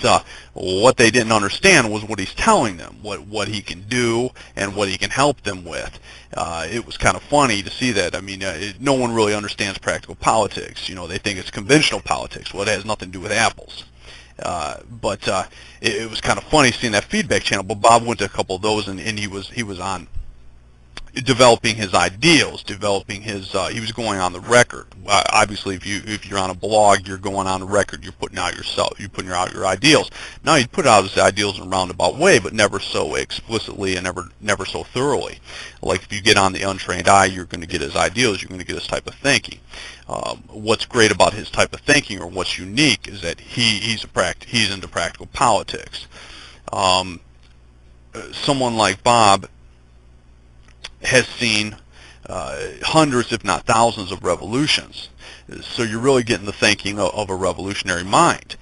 But what they didn't understand was what he's telling them, what he can do and what he can help them with. It was kind of funny to see that. I mean, no one really understands practical politics. You know, they think it's conventional politics. Well, it has nothing to do with apples. But it was kind of funny seeing that feedback channel. But Bob went to a couple of those, and he was on developing his ideals, developing his. He was going on the record. Obviously, if you're on a blog, you're going on the record. You're putting out out your ideals. Now he'd put out his ideals in a roundabout way, but never so explicitly and never so thoroughly. Like if you get on the untrained eye, you're going to get his ideals. You're going to get his type of thinking. What's great about his type of thinking, or what's unique, is that he's into practical politics. Someone like Bob has seen hundreds, if not thousands, of revolutions. So you're really getting the thinking of a revolutionary mind.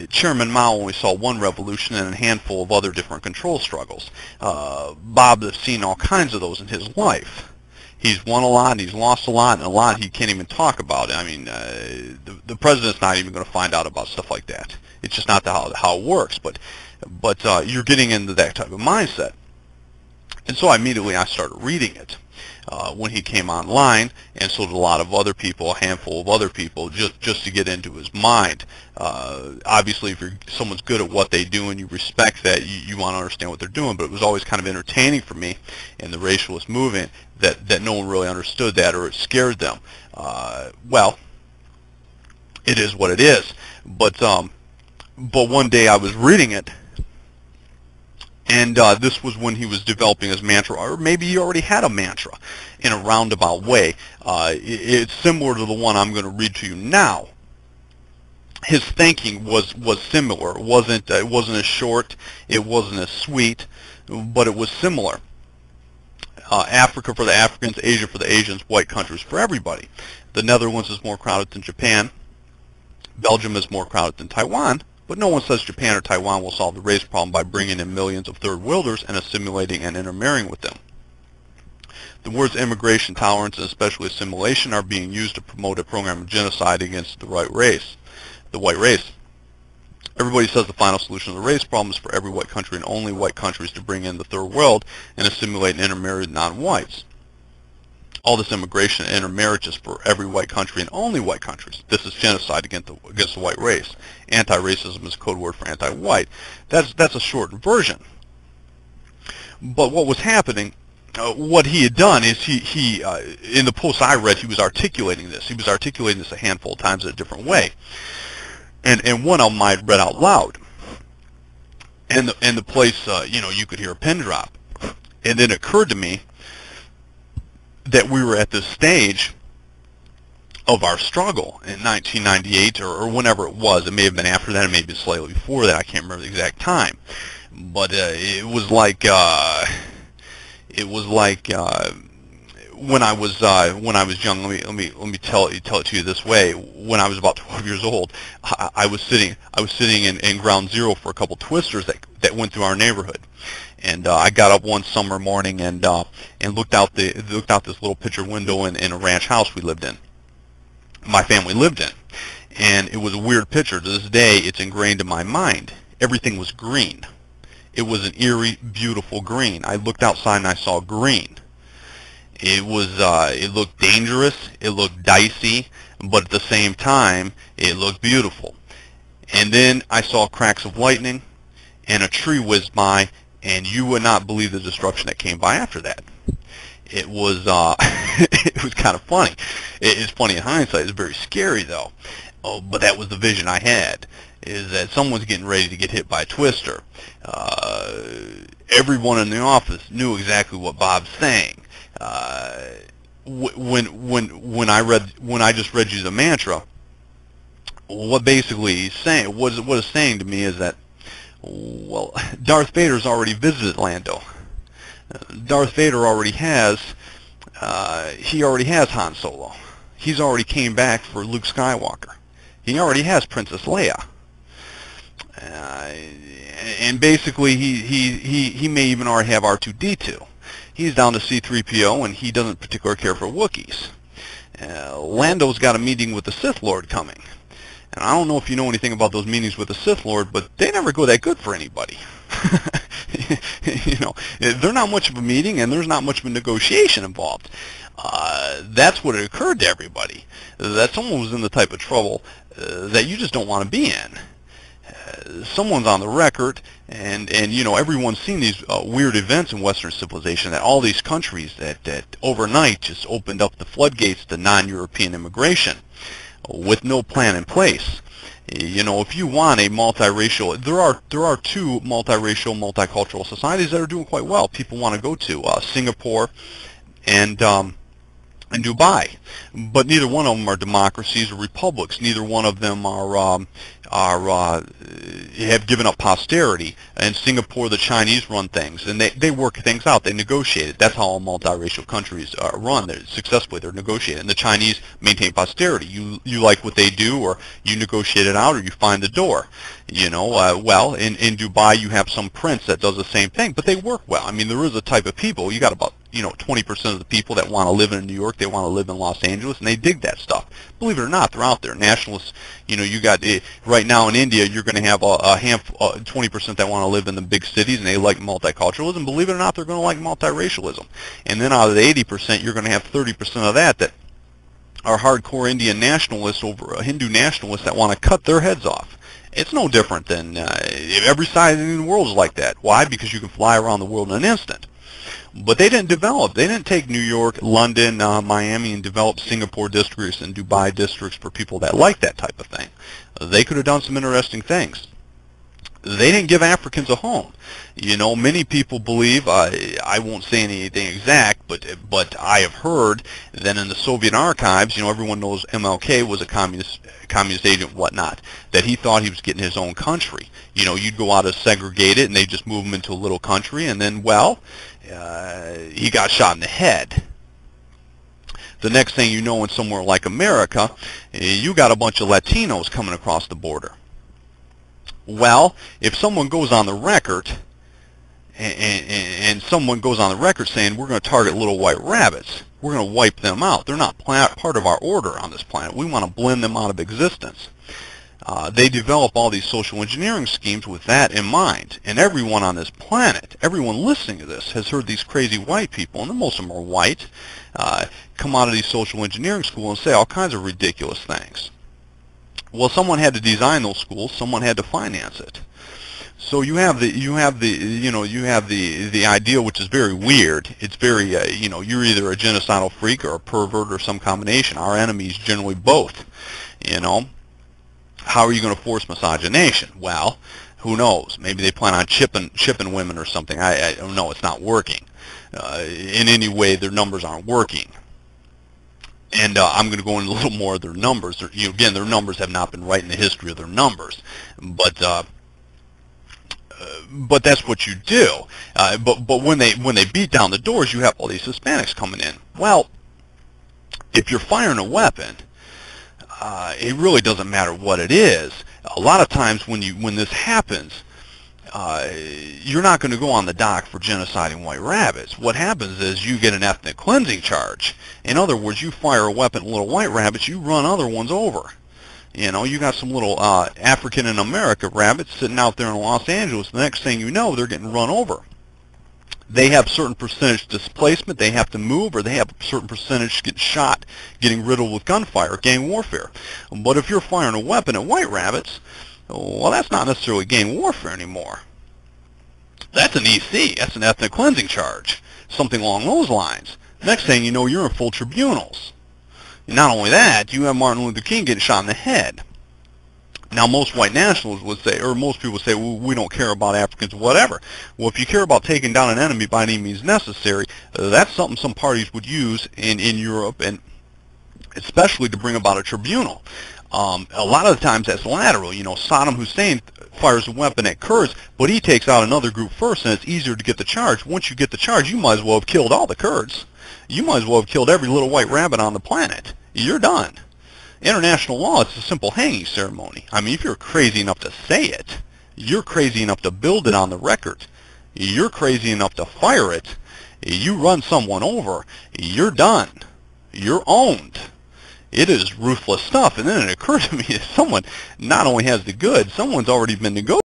Chairman Mao only saw one revolution and a handful of other different control struggles. Bob has seen all kinds of those in his life. He's won a lot, and he's lost a lot, and a lot he can't even talk about. I mean, the president's not even going to find out about stuff like that. It's just not how it works. But you're getting into that type of mindset. And so immediately I started reading it when he came online, and so did a lot of other people, a handful of other people, just to get into his mind. Obviously, if someone's good at what they do and you respect that, you want to understand what they're doing. But it was always kind of entertaining for me in the racialist movement that no one really understood that, or it scared them. Well, it is what it is. But one day I was reading it, and this was when he was developing his mantra, or maybe he already had a mantra in a roundabout way. It's similar to the one I'm going to read to you now. His thinking was similar. It wasn't as short, it wasn't as sweet, but it was similar. Africa for the Africans, Asia for the Asians, white countries for everybody. The Netherlands is more crowded than Japan. Belgium is more crowded than Taiwan. But no one says Japan or Taiwan will solve the race problem by bringing in millions of third worlders and assimilating and intermarrying with them. The words immigration, tolerance, and especially assimilation are being used to promote a program of genocide against the white race. Everybody says the final solution to the race problem is for every white country and only white countries to bring in the third world and assimilate and intermarry with non-whites. All this immigration and intermarriage is for every white country and only white countries. This is genocide against the white race. Anti-racism is a code word for anti-white. That's a shortened version. But what was happening, what he had done is he in the post I read, he was articulating this. He was articulating this a handful of times in a different way. And one of them I read out loud. And the place, you could hear a pin drop. And then it occurred to me that we were at this stage of our struggle in 1998 or whenever it was. It may have been after that, it may have been slightly before that. I can't remember the exact time. But it was like when I was young. Let me tell it to you this way. When I was about 12 years old, I was sitting in ground zero for a couple twisters that went through our neighborhood. And I got up one summer morning and looked out this little picture window in a ranch house we lived in. My family lived in, and it was a weird picture. To this day, it's ingrained in my mind. Everything was green. It was an eerie, beautiful green. I looked outside and I saw green. It looked dangerous. It looked dicey, but at the same time, it looked beautiful. And then I saw cracks of lightning, and a tree whizzed by. And you would not believe the destruction that came by after that. It was it was kind of funny. It's funny in hindsight. It's very scary though. Oh, but that was the vision I had. Is that someone's getting ready to get hit by a twister. Everyone in the office knew exactly what Bob's saying. When I just read you the mantra, what basically he's saying, what it's saying to me is that, well, Darth Vader's already visited Lando. Darth Vader already has Han Solo. He's already came back for Luke Skywalker. He already has Princess Leia. And basically he may even already have R2-D2. He's down to C-3PO, and he doesn't particularly care for Wookiees. Lando's got a meeting with the Sith Lord coming. And I don't know if you know anything about those meetings with the Sith Lord, but they never go that good for anybody. You know, they're not much of a meeting, and there's not much of a negotiation involved. That's what it occurred to everybody, that someone was in the type of trouble that you just don't want to be in. Someone's on the record, and you know, everyone's seen these weird events in Western civilization, that all these countries that overnight just opened up the floodgates to non-European immigration with no plan in place. You know, if you want a multiracial, there are two multiracial, multicultural societies that are doing quite well. People want to go to Singapore and Dubai, but neither one of them are democracies or republics. Neither one of them have given up posterity. In Singapore, the Chinese run things, and they work things out. They negotiate it. That's how all multiracial countries run. They're successfully. They're negotiating. And the Chinese maintain posterity. You like what they do, or you negotiate it out, or you find the door. You know, well, in Dubai, you have some prince that does the same thing, but they work well. I mean, there is a type of people. You got about 20% of the people that want to live in New York, they want to live in Los Angeles, and they dig that stuff. Believe it or not, they're out there. Nationalists, you got right now in India, you're going to have a handful, 20% that want to live in the big cities, and they like multiculturalism. Believe it or not, they're going to like multiracialism. And then out of the 80%, you're going to have 30% of that are hardcore Indian nationalists over Hindu nationalists that want to cut their heads off. It's no different than every side in the world is like that. Why? Because you can fly around the world in an instant. But they didn't develop. They didn't take New York, London, Miami, and develop Singapore districts and Dubai districts for people that like that type of thing. They could have done some interesting things. They didn't give Africans a home. You know, many people believe, I won't say anything exact, but I have heard that in the Soviet archives, everyone knows MLK was a communist agent, whatnot, that he thought he was getting his own country. You'd go out as segregated, and they just move him into a little country, and then, well, he got shot in the head. The next thing you know, in somewhere like America, you got a bunch of Latinos coming across the border. Well, if someone goes on the record, and someone goes on the record saying, we're going to target little white rabbits, we're going to wipe them out, they're not part of our order on this planet, we want to blend them out of existence. They develop all these social engineering schemes with that in mind. And everyone on this planet, everyone listening to this, has heard these crazy white people, and most of them are white, come out of these social engineering schools and say all kinds of ridiculous things. Well, someone had to design those schools. Someone had to finance it. So you have the idea, which is very weird. It's very you're either a genocidal freak or a pervert or some combination. Our enemy is generally both. How are you going to force miscegenation? Well, who knows? Maybe they plan on chipping women or something. I don't know. It's not working. In any way, their numbers aren't working. And I'm going to go into a little more of their numbers. Again, their numbers have not been right in the history of their numbers, but that's what you do. But when they beat down the doors, you have all these Hispanics coming in. Well, if you're firing a weapon, it really doesn't matter what it is. A lot of times when this happens, you're not going to go on the dock for genociding white rabbits. What happens is you get an ethnic cleansing charge. In other words, you fire a weapon at little white rabbits, you run other ones over. You got some little African and American rabbits sitting out there in Los Angeles. The next thing you know, they're getting run over. They have certain percentage displacement, they have to move, or they have a certain percentage getting shot, getting riddled with gunfire, gang warfare. But if you're firing a weapon at white rabbits, well, that's not necessarily gang warfare anymore. That's an EC. That's an ethnic cleansing charge. Something along those lines. Next thing you know, you're in full tribunals. And not only that, you have Martin Luther King getting shot in the head. Now, most white nationalists would say, or most people would say, well, we don't care about Africans, whatever. Well, if you care about taking down an enemy by any means necessary, that's something some parties would use in Europe, and especially to bring about a tribunal. A lot of the times that's lateral. Saddam Hussein fires a weapon at Kurds, but he takes out another group first, and it's easier to get the charge. Once you get the charge, you might as well have killed all the Kurds. You might as well have killed every little white rabbit on the planet. You're done. International law, it's a simple hanging ceremony. I mean, if you're crazy enough to say it, you're crazy enough to build it on the record, you're crazy enough to fire it, you run someone over, you're done. You're owned. it is ruthless stuff. And then it occurred to me that someone not only has the goods, someone's already been negotiating